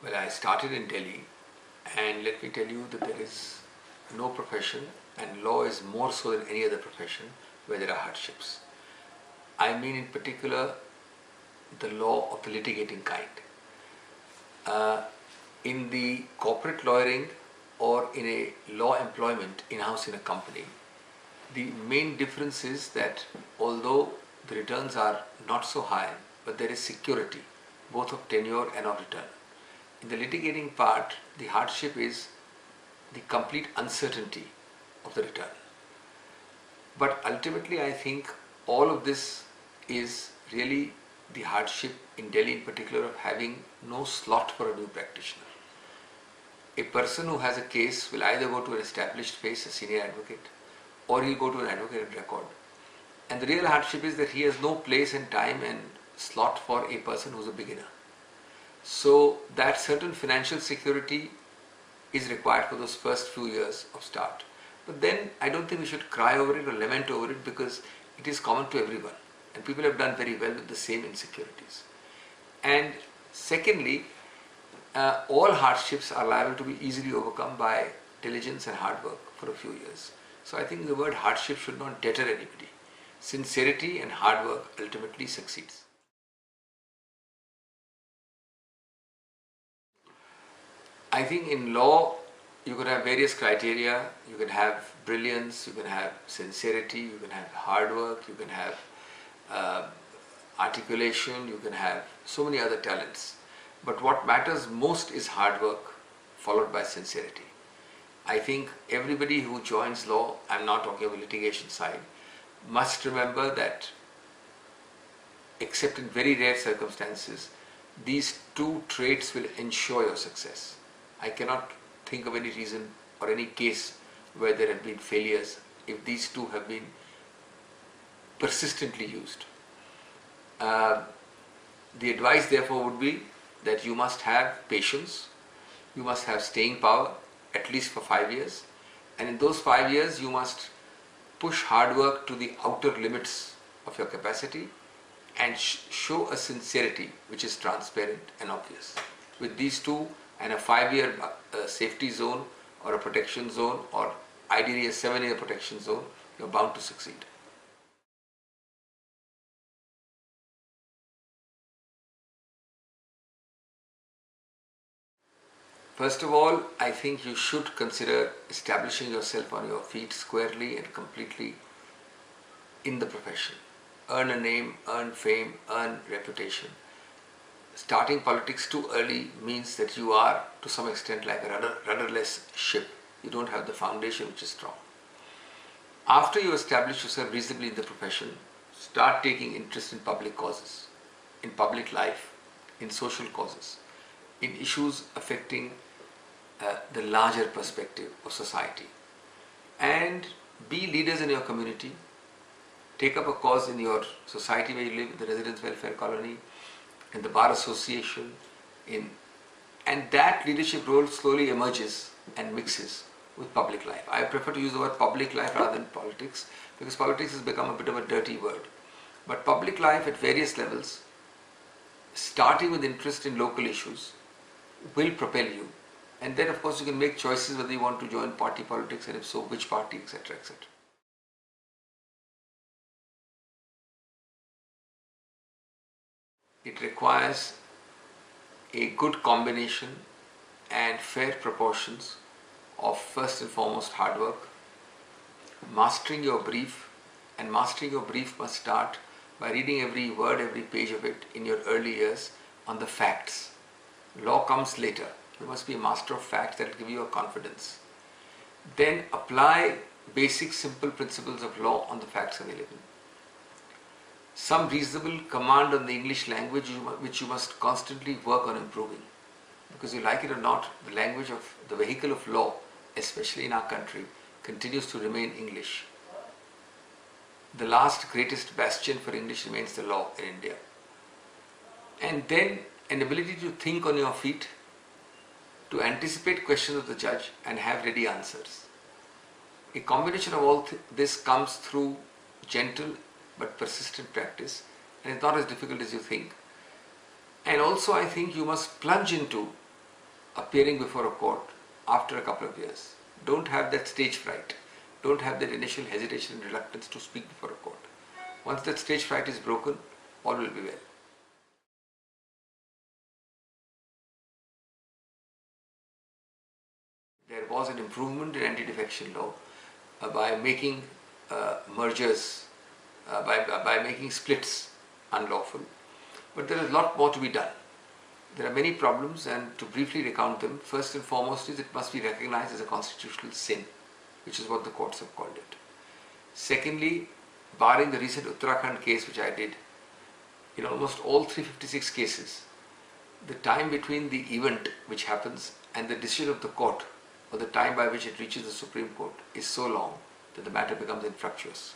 Well, I started in Delhi, and let me tell you that there is no profession, and law is more so than any other profession, where there are hardships. I mean, in particular, the law of the litigating kind. Uh, in the corporate lawyering or in a law employment in-house in a company, the main difference is that although the returns are not so high, but there is security, both of tenure and of return. In the litigating part, the hardship is the complete uncertainty of the return. But ultimately, I think all of this is really the hardship in Delhi in particular of having no slot for a new practitioner. A person who has a case will either go to an established face, a senior advocate, or he'll go to an advocate of record. And the real hardship is that he has no place and time and slot for a person who's a beginner. So that certain financial security is required for those first few years of start. But then I don't think we should cry over it or lament over it, because it is common to everyone and people have done very well with the same insecurities. And secondly, all hardships are liable to be easily overcome by diligence and hard work for a few years. So I think the word hardship should not deter anybody. Sincerity and hard work ultimately succeeds. I think in law, you can have various criteria. You can have brilliance, you can have sincerity, you can have hard work, you can have articulation, you can have so many other talents. But what matters most is hard work followed by sincerity. I think everybody who joins law, I'm not talking about litigation side, must remember that except in very rare circumstances, these two traits will ensure your success. I cannot think of any reason or any case where there have been failures if these two have been persistently used. The advice therefore would be that you must have patience, you must have staying power at least for 5 years, and in those 5 years you must push hard work to the outer limits of your capacity and show a sincerity which is transparent and obvious. With these two and a 5-year safety zone or a protection zone, or ideally a 7-year protection zone, you're bound to succeed. First of all, I think you should consider establishing yourself on your feet squarely and completely in the profession. Earn a name, earn fame, earn reputation. Starting politics too early means that you are to some extent like a rudderless ship. You don't have the foundation which is strong. After you establish yourself reasonably in the profession, start taking interest in public causes, in public life, in social causes, in issues affecting the larger perspective of society, and be leaders in your community. Take up a cause in your society where you live, the residence welfare colony, in the bar association, and that leadership role slowly emerges and mixes with public life. I prefer to use the word public life rather than politics, because politics has become a bit of a dirty word. But public life at various levels, starting with interest in local issues, will propel you. And then of course you can make choices whether you want to join party politics, and if so, which party, etc., etc. It requires a good combination and fair proportions of first and foremost hard work, mastering your brief, and mastering your brief must start by reading every word, every page of it in your early years on the facts. Law comes later. You must be a master of facts that will give you a confidence. Then apply basic simple principles of law on the facts available. Some reasonable command on the English language which you must constantly work on improving. Because you like it or not, the language of the vehicle of law, especially in our country, continues to remain English. The last greatest bastion for English remains the law in India. And then an ability to think on your feet, to anticipate questions of the judge and have ready answers. A combination of all this comes through gentle but persistent practice, and it's not as difficult as you think. And also I think you must plunge into appearing before a court after a couple of years. Don't have that stage fright. Don't have that initial hesitation and reluctance to speak before a court. Once that stage fright is broken, all will be well. There was an improvement in anti-defection law by making mergers, by making splits unlawful. But there is a lot more to be done. There are many problems, and to briefly recount them, first and foremost is it must be recognized as a constitutional sin, which is what the courts have called it. Secondly, barring the recent Uttarakhand case which I did, in almost all 356 cases, the time between the event which happens and the decision of the court, or the time by which it reaches the Supreme Court, is so long that the matter becomes infructuous.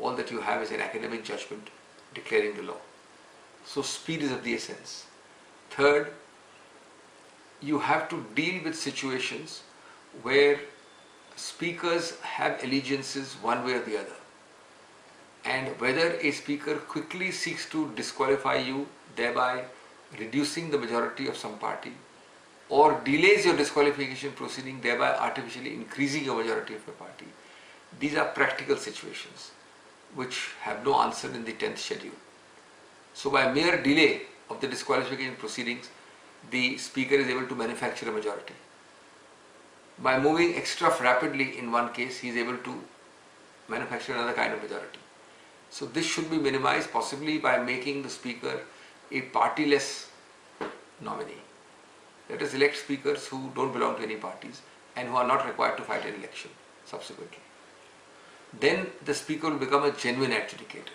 All that you have is an academic judgment declaring the law. So speed is of the essence. Third, you have to deal with situations where speakers have allegiances one way or the other. And whether a speaker quickly seeks to disqualify you, thereby reducing the majority of some party, or delays your disqualification proceeding, thereby artificially increasing your majority of your party. These are practical situations which have no answer in the 10th schedule. So by mere delay of the disqualification proceedings, the speaker is able to manufacture a majority. By moving extra rapidly in one case, he is able to manufacture another kind of majority. So this should be minimized, possibly by making the speaker a partyless nominee. Let us elect speakers who don't belong to any parties and who are not required to fight an election subsequently. Then the speaker will become a genuine adjudicator.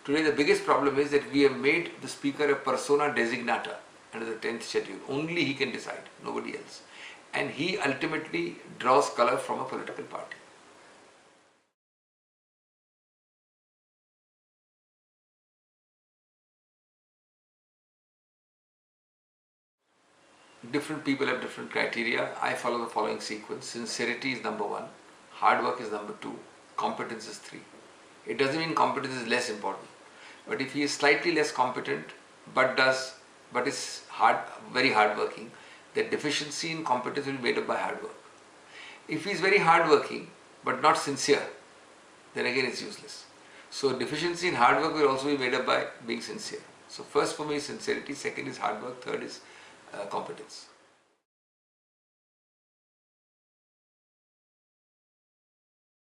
Today the biggest problem is that we have made the speaker a persona designata under the 10th schedule. Only he can decide, nobody else. And he ultimately draws color from a political party. Different people have different criteria. I follow the following sequence. Sincerity is number 1, hard work is number 2, competence is 3. It doesn't mean competence is less important. But if he is slightly less competent but is very hardworking, the deficiency in competence will be made up by hard work. If he is very hardworking but not sincere, then again it's useless. So deficiency in hard work will also be made up by being sincere. So first for me is sincerity, second is hard work, third is competence.